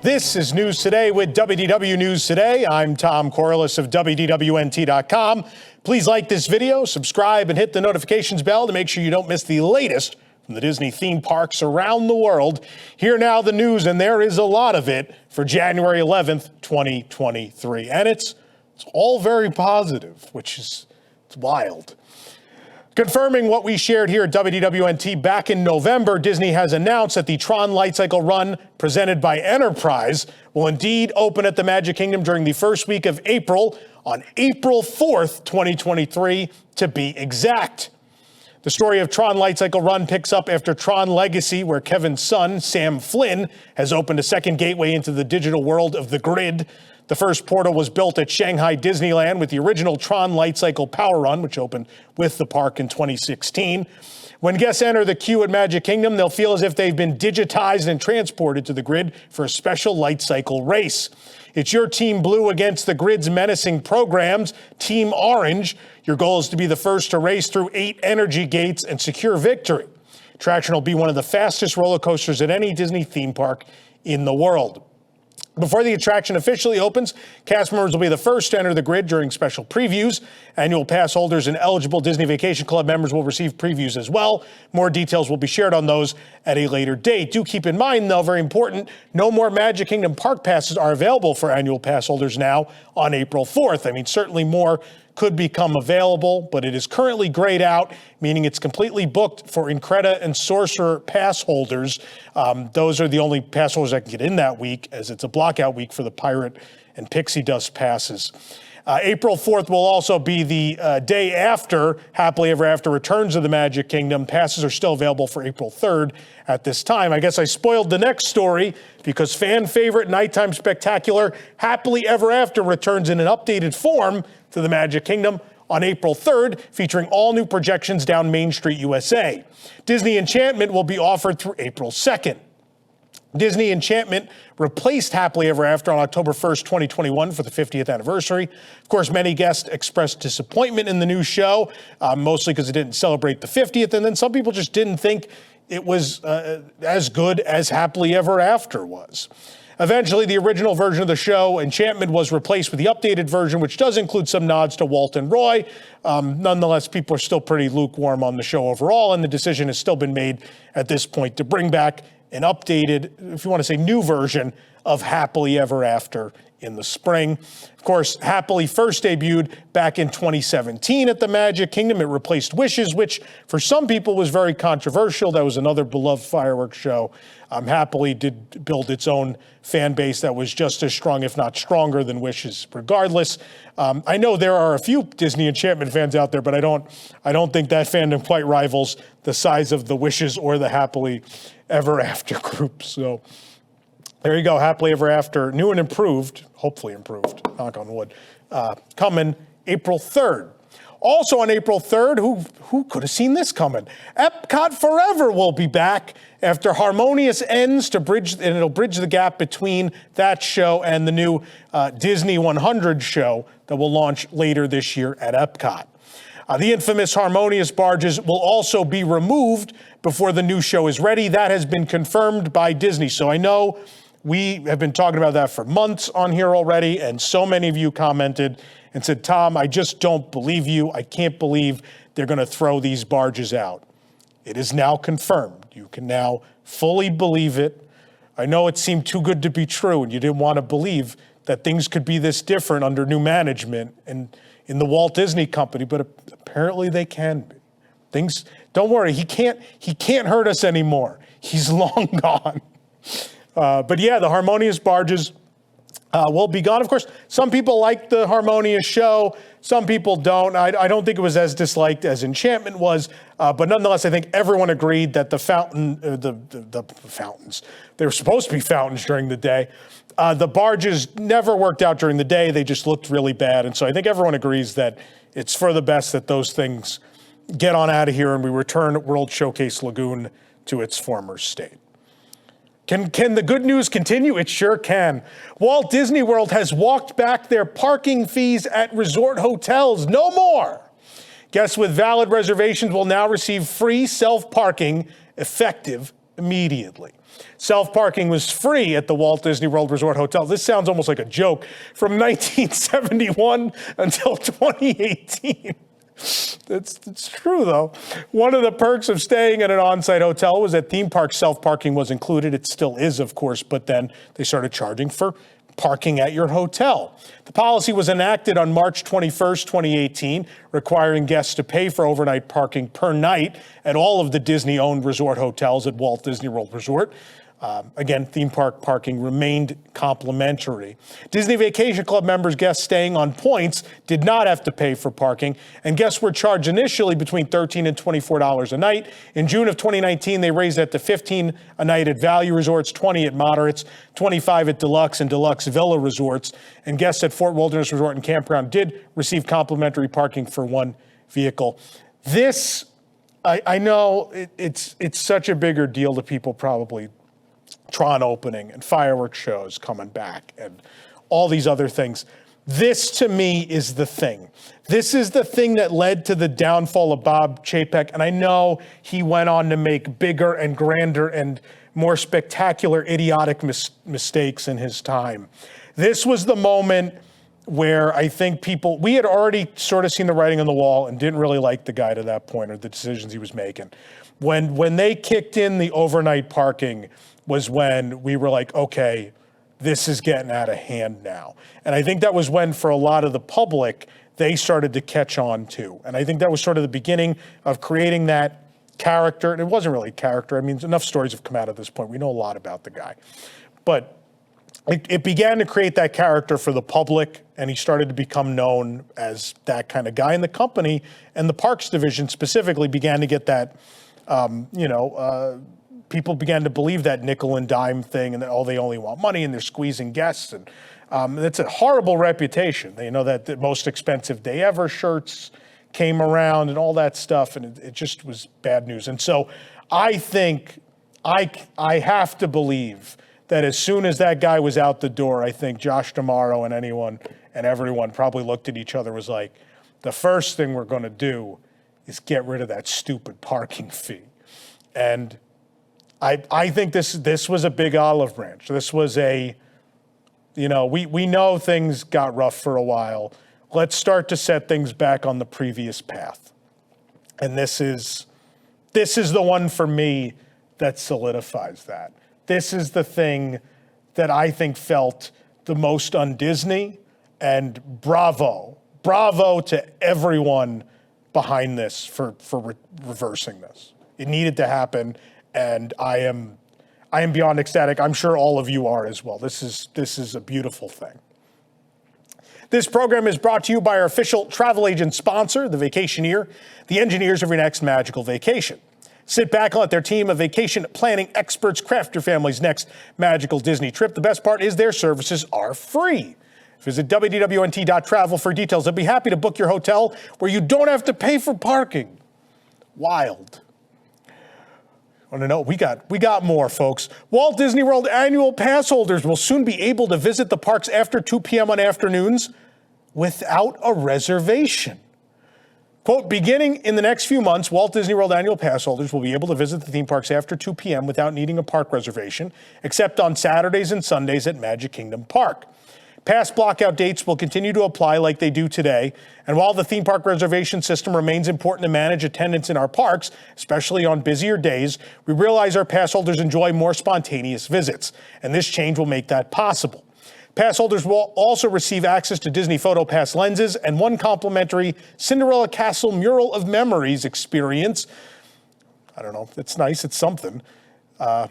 This is News Today with WDW News Today. I'm Tom Corliss of WDWNT.com. Please like this video, subscribe, and hit the notifications bell to make sure you don't miss the latest from the Disney theme parks around the world. Here now the news, and there is a lot of it, for January 11th, 2023. And it's all very positive, which is wild. Confirming what we shared here at WDWNT back in November, Disney has announced that the TRON Lightcycle run presented by Enterprise will indeed open at the Magic Kingdom during the first week of April, on April 4th, 2023, to be exact. The story of TRON Lightcycle Run picks up after TRON Legacy, where Kevin's son, Sam Flynn, has opened a second gateway into the digital world of the grid. The first portal was built at Shanghai Disneyland with the original TRON Lightcycle Power Run, which opened with the park in 2016. When guests enter the queue at Magic Kingdom, they'll feel as if they've been digitized and transported to the grid for a special Lightcycle race. It's your Team Blue against the grid's menacing programs, Team Orange. Your goal is to be the first to race through 8 energy gates and secure victory. Attraction will be one of the fastest roller coasters at any Disney theme park in the world. Before the attraction officially opens, cast members will be the first to enter the grid during special previews. Annual pass holders and eligible Disney Vacation Club members will receive previews as well. More details will be shared on those at a later date. Do keep in mind, though, very important, no more Magic Kingdom park passes are available for annual pass holders now on April 4th. I mean, certainly more could become available, but it is currently grayed out, meaning it's completely booked for Increda and Sorcerer pass holders. Those are the only pass holders that can get in that week, as it's a blockout week for the Pirate and Pixie Dust passes. April 4th will also be the day after Happily Ever After returns to the Magic Kingdom. Passes are still available for April 3rd at this time. I guess I spoiled the next story because fan favorite nighttime spectacular Happily Ever After returns in an updated form to the Magic Kingdom on April 3rd, featuring all new projections down Main Street, USA. Disney Enchantment will be offered through April 2nd. Disney Enchantment replaced Happily Ever After on October 1st, 2021 for the 50th anniversary. Of course, many guests expressed disappointment in the new show, mostly because it didn't celebrate the 50th, and then some people just didn't think it was as good as Happily Ever After was. Eventually, the original version of the show, Enchantment, was replaced with the updated version, which does include some nods to Walt and Roy. Nonetheless, people are still pretty lukewarm on the show overall, and the decision has still been made at this point to bring back an updated, if you want to say new version, of Happily Ever After in the spring. Of course, Happily first debuted back in 2017 at the Magic Kingdom. It replaced Wishes, which for some people was very controversial. That was another beloved fireworks show. Happily did build its own fan base that was just as strong, if not stronger, than Wishes regardless. I know there are a few Disney Enchantment fans out there, but I don't think that fandom quite rivals the size of the Wishes or the Happily Ever After group. So there you go, Happily Ever After, new and improved, hopefully improved, knock on wood, coming April 3rd. Also on April 3rd, who could have seen this coming? EPCOT Forever will be back after Harmonious ends and it'll bridge the gap between that show and the new Disney 100 show that will launch later this year at EPCOT. The infamous Harmonious Barges will also be removed before the new show is ready. That has been confirmed by Disney. So I know we have been talking about that for months on here already, and so many of you commented and said, Tom, I just don't believe you. I can't believe they're going to throw these barges out. It is now confirmed. You can now fully believe it. I know it seemed too good to be true, and you didn't want to believe that things could be this different under new management and in the Walt Disney Company, but apparently they can be. Things, don't worry, he can't hurt us anymore. He's long gone. But yeah, the Harmonious Barges will be gone. Of course, some people like the Harmonious show. Some people don't. I don't think it was as disliked as Enchantment was. But nonetheless, I think everyone agreed that the fountains, they were supposed to be fountains during the day. The barges never worked out during the day. They just looked really bad. And so I think everyone agrees that it's for the best that those things get on out of here and we return World Showcase Lagoon to its former state. Can the good news continue? It sure can. Walt Disney World has walked back their parking fees at resort hotels. No more. Guests with valid reservations will now receive free self-parking effective immediately. Self-parking was free at the Walt Disney World Resort Hotel. This sounds almost like a joke. From 1971 until 2018. It's true, though. One of the perks of staying at an on-site hotel was that theme park self-parking was included. It still is, of course, but then they started charging for parking at your hotel. The policy was enacted on March 21st, 2018, requiring guests to pay for overnight parking per night at all of the Disney-owned resort hotels at Walt Disney World Resort. Again, theme park parking remained complimentary. Disney Vacation Club members, guests staying on points, did not have to pay for parking, and guests were charged initially between $13 and $24 a night. In June of 2019, they raised that to $15 a night at value resorts, $20 at moderates, $25 at deluxe and deluxe villa resorts, and guests at Fort Wilderness Resort and Campground did receive complimentary parking for one vehicle. This, I know it's such a bigger deal to people probably. TRON opening and fireworks shows coming back and all these other things. This, to me, is the thing. This is the thing that led to the downfall of Bob Chapek. And I know he went on to make bigger and grander and more spectacular, idiotic mistakes in his time. This was the moment where I think we had already sort of seen the writing on the wall and didn't really like the guy to that point or the decisions he was making. When they kicked in the overnight parking was when we were like, okay, this is getting out of hand now. And I think that was when, for a lot of the public, they started to catch on too. And I think that was sort of the beginning of creating that character. And it wasn't really character. I mean, enough stories have come out at this point. We know a lot about the guy. But it began to create that character for the public, and he started to become known as that kind of guy. And the company and the parks division specifically began to get that, people began to believe that nickel and dime thing and that, they only want money and they're squeezing guests. And it's a horrible reputation. They know that the most expensive day ever shirts came around and all that stuff. And it just was bad news. And so I think I have to believe that as soon as that guy was out the door, I think Josh D'Amaro and anyone and everyone probably looked at each other, was like, the first thing we're going to do is get rid of that stupid parking fee. And I think this was a big olive branch. This was we know things got rough for a while. Let's start to set things back on the previous path. And this is the one for me that solidifies that. This is the thing that I think felt the most un-Disney, and bravo to everyone behind this for reversing this. It needed to happen. And I am beyond ecstatic. I'm sure all of you are as well. This is a beautiful thing. This program is brought to you by our official travel agent sponsor, The Vacationeer, the engineers of your next magical vacation. Sit back and let their team of vacation planning experts craft your family's next magical Disney trip. The best part is their services are free. Visit www.nt.travel for details. They'll be happy to book your hotel where you don't have to pay for parking. Wild. I don't know. We got more, folks. Walt Disney World annual pass holders will soon be able to visit the parks after 2 p.m. on afternoons without a reservation. Quote, beginning in the next few months, Walt Disney World annual pass holders will be able to visit the theme parks after 2 p.m. without needing a park reservation, except on Saturdays and Sundays at Magic Kingdom Park. Past blockout dates will continue to apply like they do today, and while the theme park reservation system remains important to manage attendance in our parks, especially on busier days, we realize our pass holders enjoy more spontaneous visits, and this change will make that possible. Pass holders will also receive access to Disney Photo Pass lenses and one complimentary Cinderella Castle Mural of Memories experience. I don't know, it's nice, it's something. I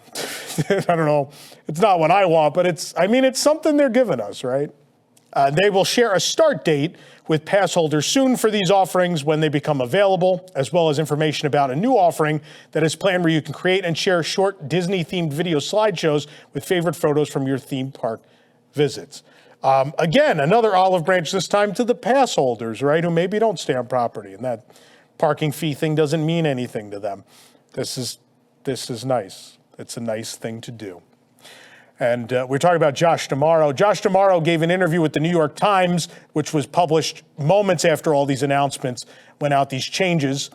don't know. It's not what I want, but it's something they're giving us, right? They will share a start date with pass holders soon for these offerings when they become available, as well as information about a new offering that is planned where you can create and share short Disney-themed video slideshows with favorite photos from your theme park visits. Again, another olive branch, this time to the pass holders, right, who maybe don't stay on property, and that parking fee thing doesn't mean anything to them. This is nice. It's a nice thing to do. And we're talking about Josh D'Amaro. Josh D'Amaro gave an interview with the New York Times, which was published moments after all these announcements went out, these changes.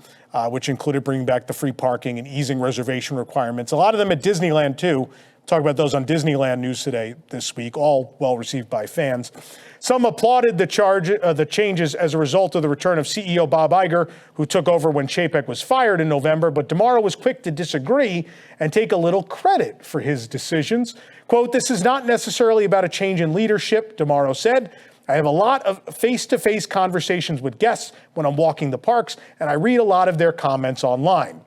which included bringing back the free parking and easing reservation requirements. A lot of them at Disneyland, too. Talk about those on Disneyland News Today this week, all well received by fans. Some applauded the changes as a result of the return of CEO Bob Iger, who took over when Chapek was fired in November, but DeMauro was quick to disagree and take a little credit for his decisions. Quote, "This is not necessarily about a change in leadership," DeMauro said. "I have a lot of face-to-face conversations with guests when I'm walking the parks, and I read a lot of their comments online."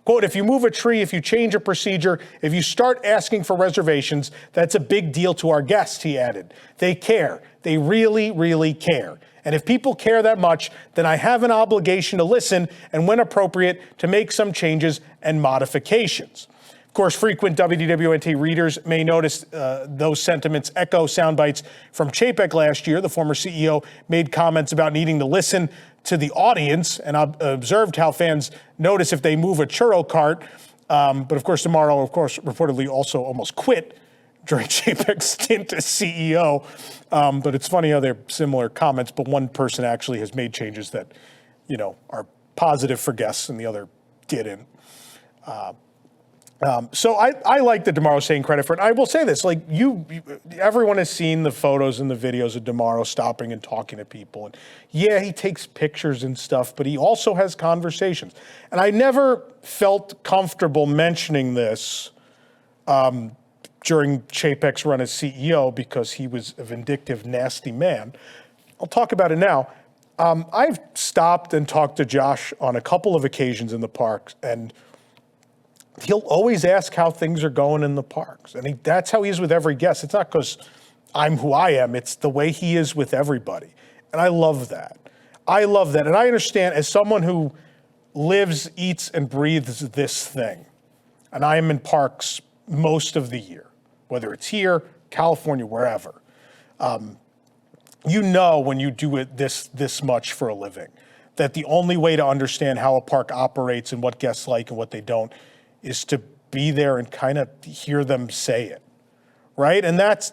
Quote, "If you move a tree, if you change a procedure, if you start asking for reservations, that's a big deal to our guests," he added. "They care. They really, really care. And if people care that much, then I have an obligation to listen and, when appropriate, to make some changes and modifications." Of course, frequent WDWNT readers may notice those sentiments echo sound bites from Chapek last year. The former CEO made comments about needing to listen to the audience and observed how fans notice if they move a churro cart. But of course, DeMauro, reportedly also almost quit during Chapek's stint as CEO. But it's funny how they're similar comments, but one person actually has made changes that, are positive for guests and the other didn't. So I like that DeMaro's taking credit for it. I will say this, everyone has seen the photos and the videos of DeMauro stopping and talking to people. And yeah, he takes pictures and stuff, but he also has conversations. And I never felt comfortable mentioning this during Chapek's run as CEO because he was a vindictive, nasty man. I'll talk about it now. I've stopped and talked to Josh on a couple of occasions in the parks, and he'll always ask how things are going in the parks. And that's how he is with every guest. It's not because I'm who I am. It's the way he is with everybody. And I love that. And I understand as someone who lives, eats, and breathes this thing, and I am in parks most of the year, whether it's here, California, wherever, when you do it this much for a living, that the only way to understand how a park operates and what guests like and what they don't is to be there and kind of hear them say it, right? And that's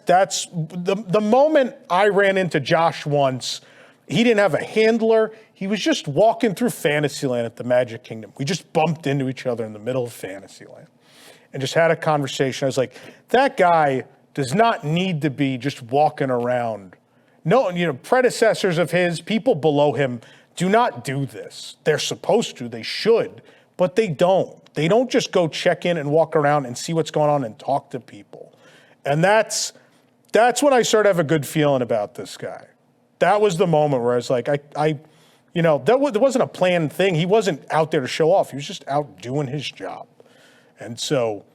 the moment I ran into Josh once. He didn't have a handler. He was just walking through Fantasyland at the Magic Kingdom. We just bumped into each other in the middle of Fantasyland and just had a conversation. I was like, that guy does not need to be just walking around. No, predecessors of his, people below him, do not do this. They're supposed to, they should, but they don't. They don't just go check in and walk around and see what's going on and talk to people. And that's when I started to have a good feeling about this guy. That was the moment where I was like, there wasn't a planned thing. He wasn't out there to show off. He was just out doing his job. And so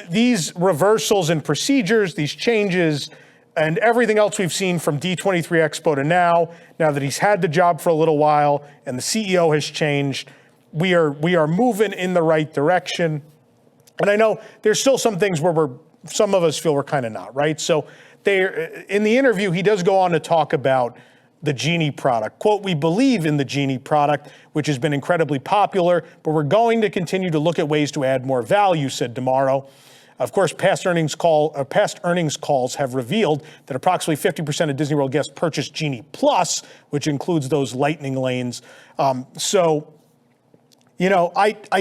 these reversals in procedures, these changes, and everything else we've seen from D23 Expo to now that he's had the job for a little while and the CEO has changed, we are moving in the right direction. And I know there's still some things where some of us feel we're kind of not, right? So in the interview, he does go on to talk about the Genie product. Quote, "We believe in the Genie product, which has been incredibly popular, but we're going to continue to look at ways to add more value," said DeMauro. Of course, past earnings calls have revealed that approximately 50% of Disney World guests purchased Genie Plus, which includes those lightning lanes. I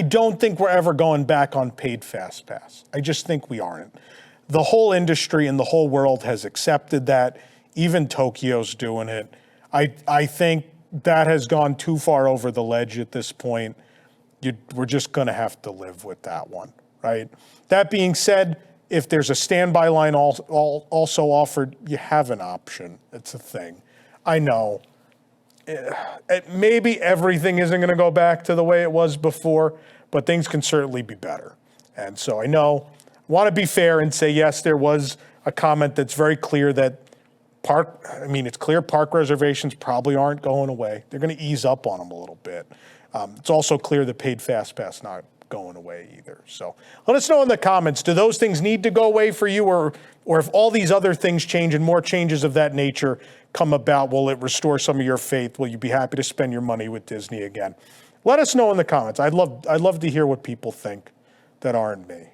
don't think we're ever going back on paid Fast Pass. I just think we aren't. The whole industry and the whole world has accepted that. Even Tokyo's doing it. I think that has gone too far over the ledge at this point. We're just going to have to live with that one, right? That being said, if there's a standby line also offered, you have an option. It's a thing. I know. Maybe everything isn't going to go back to the way it was before, but things can certainly be better. And so I want to be fair and say, yes, there was a comment that's very clear that it's clear park reservations probably aren't going away. They're going to ease up on them a little bit. It's also clear that paid Fast Pass not going away either. So let us know in the comments, do those things need to go away for you, or if all these other things change and more changes of that nature come about, will it restore some of your faith? Will you be happy to spend your money with Disney again? Let us know in the comments. I'd love to hear what people think that aren't me.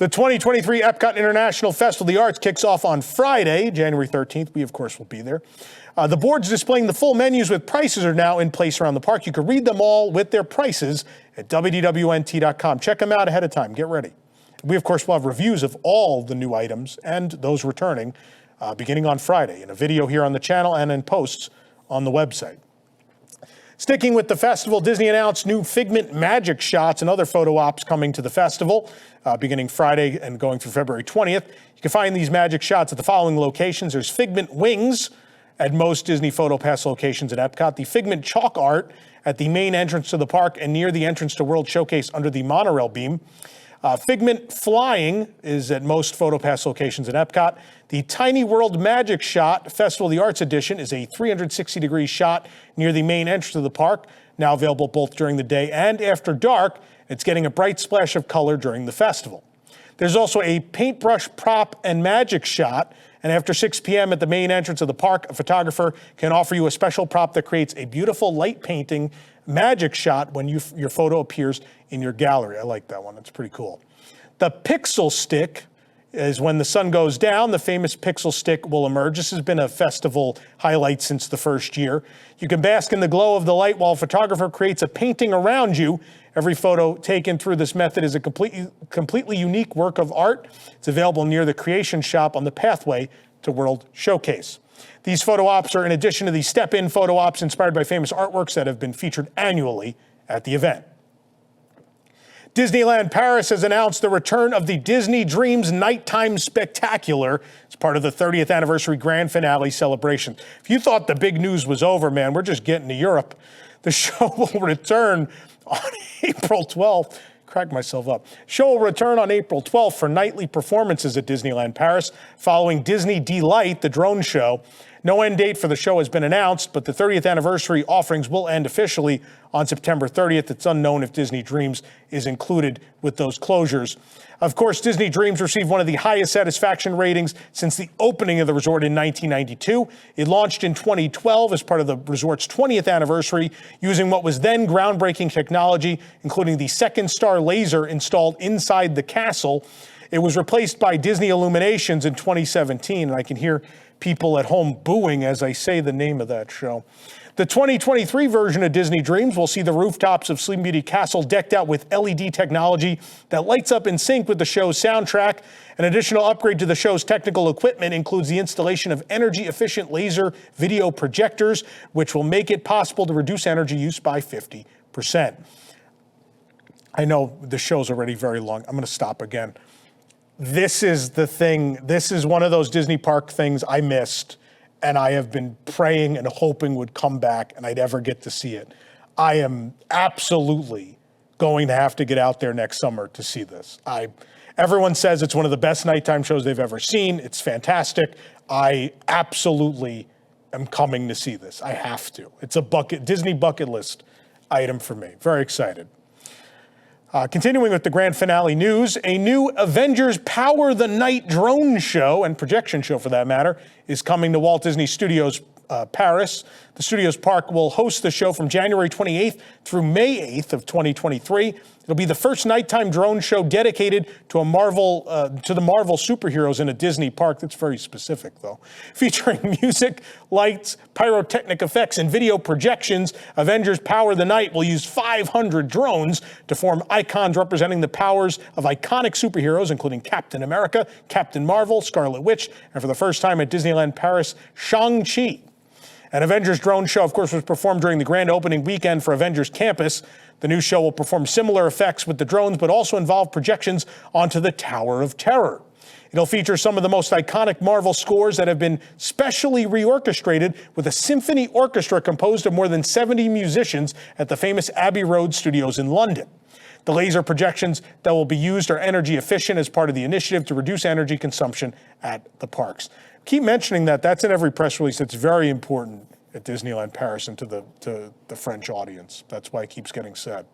The 2023 EPCOT International Festival of the Arts kicks off on Friday, January 13th. We, of course, will be there. The boards displaying the full menus with prices are now in place around the park. You can read them all with their prices at WDWNT.com. Check them out ahead of time. Get ready. We, of course, will have reviews of all the new items and those returning beginning on Friday in a video here on the channel and in posts on the website. Sticking with the festival, Disney announced new Figment magic shots and other photo ops coming to the festival beginning Friday and going through February 20th. You can find these magic shots at the following locations. There's Figment wings at most Disney Photo Pass locations at Epcot, the Figment chalk art at the main entrance to the park and near the entrance to World Showcase under the monorail beam. Figment flying is at most Photo Pass locations at Epcot. The Tiny World Magic Shot Festival of the Arts Edition is a 360-degree shot near the main entrance of the park, now available both during the day and after dark. It's getting a bright splash of color during the festival. There's also a paintbrush prop and magic shot, and after 6 p.m. at the main entrance of the park, a photographer can offer you a special prop that creates a beautiful light painting magic shot when your photo appears in your gallery. I like that one. It's pretty cool. The Pixel Stick is when the sun goes down, the famous Pixel Stick will emerge. This has been a festival highlight since the first year. You can bask in the glow of the light while a photographer creates a painting around you. Every photo taken through this method is a completely unique work of art. It's available near the Creation Shop on the pathway to World Showcase. These photo ops are in addition to the step-in photo ops inspired by famous artworks that have been featured annually at the event. Disneyland Paris has announced the return of the Disney Dreams Nighttime Spectacular. It's part of the 30th anniversary grand finale celebration. If you thought the big news was over, man, we're just getting to Europe. The show will return on April 12th. Crack myself up. Show will return on April 12th for nightly performances at Disneyland Paris, following Disney Delight, the drone show. No end date for the show has been announced, but the 30th anniversary offerings will end officially on September 30th. It's unknown if Disney Dreams is included with those closures. Of course, Disney Dreams received one of the highest satisfaction ratings since the opening of the resort in 1992. It launched in 2012 as part of the resort's 20th anniversary, using what was then groundbreaking technology, including the second star laser installed inside the castle. It was replaced by Disney Illuminations in 2017, and I can hear people at home booing as I say the name of that show. The 2023 version of Disney Dreams will see the rooftops of Sleeping Beauty Castle decked out with LED technology that lights up in sync with the show's soundtrack. An additional upgrade to the show's technical equipment includes the installation of energy-efficient laser video projectors, which will make it possible to reduce energy use by 50%. I know the show's already very long. I'm going to stop again. This is the thing. This is one of those Disney park things I missed, and I have been praying and hoping would come back and I'd ever get to see it. I am absolutely going to have to get out there next summer to see this. Everyone says it's one of the best nighttime shows they've ever seen. It's fantastic. I absolutely am coming to see this. I have to. It's a Disney bucket list item for me. Very excited. Continuing with the grand finale news, a new Avengers Power the Night drone show, and projection show for that matter, is coming to Walt Disney Studios Paris. The Studios Park will host the show from January 28th through May 8th of 2023. It'll be the first nighttime drone show dedicated to the Marvel superheroes in a Disney park. That's very specific, though. Featuring music, lights, pyrotechnic effects, and video projections, Avengers Power the Night will use 500 drones to form icons representing the powers of iconic superheroes, including Captain America, Captain Marvel, Scarlet Witch, and for the first time at Disneyland Paris, Shang-Chi. An Avengers drone show, of course, was performed during the grand opening weekend for Avengers Campus. The new show will perform similar effects with the drones, but also involve projections onto the Tower of Terror. It'll feature some of the most iconic Marvel scores that have been specially reorchestrated with a symphony orchestra composed of more than 70 musicians at the famous Abbey Road Studios in London. The laser projections that will be used are energy efficient as part of the initiative to reduce energy consumption at the parks. Keep mentioning that. That's in every press release. That's very important at Disneyland Paris and to the French audience. That's why it keeps getting said.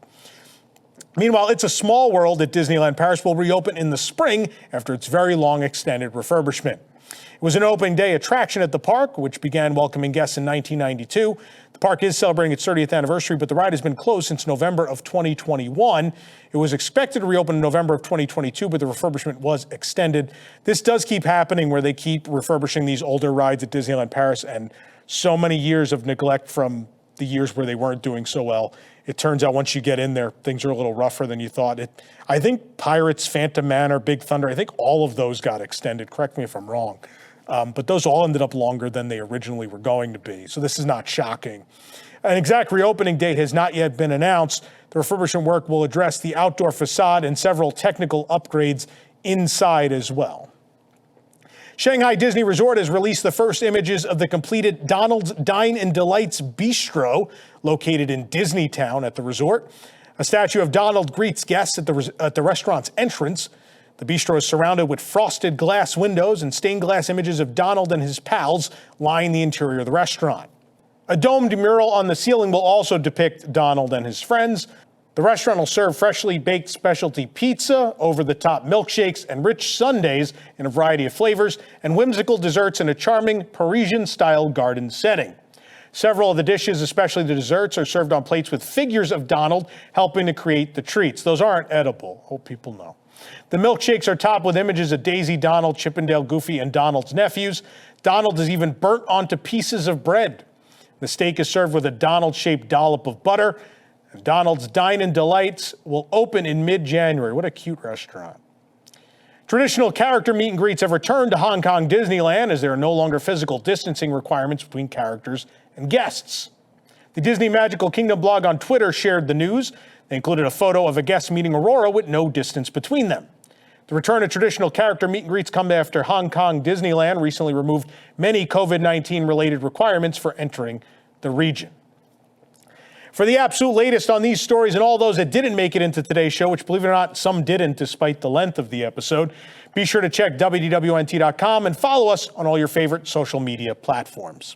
Meanwhile, It's a Small World at Disneyland Paris will reopen in the spring after its very long extended refurbishment. It was an opening day attraction at the park, which began welcoming guests in 1992. The park is celebrating its 30th anniversary, but the ride has been closed since November of 2021. It was expected to reopen in November of 2022, but the refurbishment was extended. This does keep happening where they keep refurbishing these older rides at Disneyland Paris, and so many years of neglect from the years where they weren't doing so well. It turns out once you get in there, things are a little rougher than you thought. I think Pirates, Phantom Manor, Big Thunder, I think all of those got extended. Correct me if I'm wrong. But those all ended up longer than they originally were going to be. So this is not shocking. An exact reopening date has not yet been announced. The refurbishment work will address the outdoor facade and several technical upgrades inside as well. Shanghai Disney Resort has released the first images of the completed Donald's Dine and Delights Bistro located in Disneytown at the resort. A statue of Donald greets guests at the restaurant's entrance. The bistro is surrounded with frosted glass windows, and stained glass images of Donald and his pals line the interior of the restaurant. A domed mural on the ceiling will also depict Donald and his friends. The restaurant will serve freshly baked specialty pizza, over-the-top milkshakes, and rich sundaes in a variety of flavors, and whimsical desserts in a charming Parisian-style garden setting. Several of the dishes, especially the desserts, are served on plates with figures of Donald, helping to create the treats. Those aren't edible, hope people know. The milkshakes are topped with images of Daisy, Donald, Chippendale, Goofy, and Donald's nephews. Donald is even burnt onto pieces of bread. The steak is served with a Donald-shaped dollop of butter. And Donald's Dine and Delights will open in mid-January. What a cute restaurant. Traditional character meet and greets have returned to Hong Kong Disneyland as there are no longer physical distancing requirements between characters and guests. The Disney Magical Kingdom blog on Twitter shared the news. They included a photo of a guest meeting Aurora with no distance between them. The return of traditional character meet and greets come after Hong Kong Disneyland recently removed many COVID-19 related requirements for entering the region. For the absolute latest on these stories and all those that didn't make it into today's show, which believe it or not, some didn't despite the length of the episode, be sure to check WDWNT.com and follow us on all your favorite social media platforms.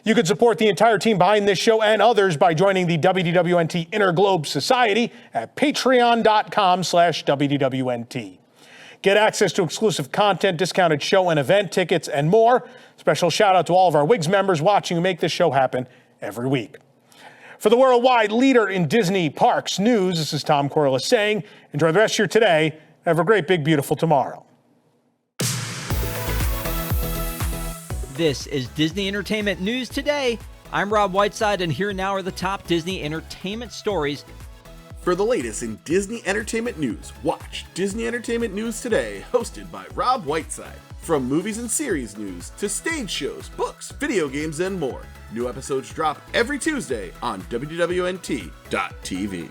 You can support the entire team behind this show and others by joining the WDWNT Inner Globe Society at patreon.com/WDWNT. Get access to exclusive content, discounted show and event tickets, and more. Special shout out to all of our WIGS members watching who make this show happen every week. For the worldwide leader in Disney parks news, this is Tom Corliss saying, enjoy the rest of your today. Have a great, big, beautiful tomorrow. This is Disney Entertainment News Today. I'm Rob Whiteside, and here now are the top Disney entertainment stories. For the latest in Disney entertainment news, watch Disney Entertainment News Today, hosted by Rob Whiteside. From movies and series news to stage shows, books, video games, and more. New episodes drop every Tuesday on WDWNT.tv.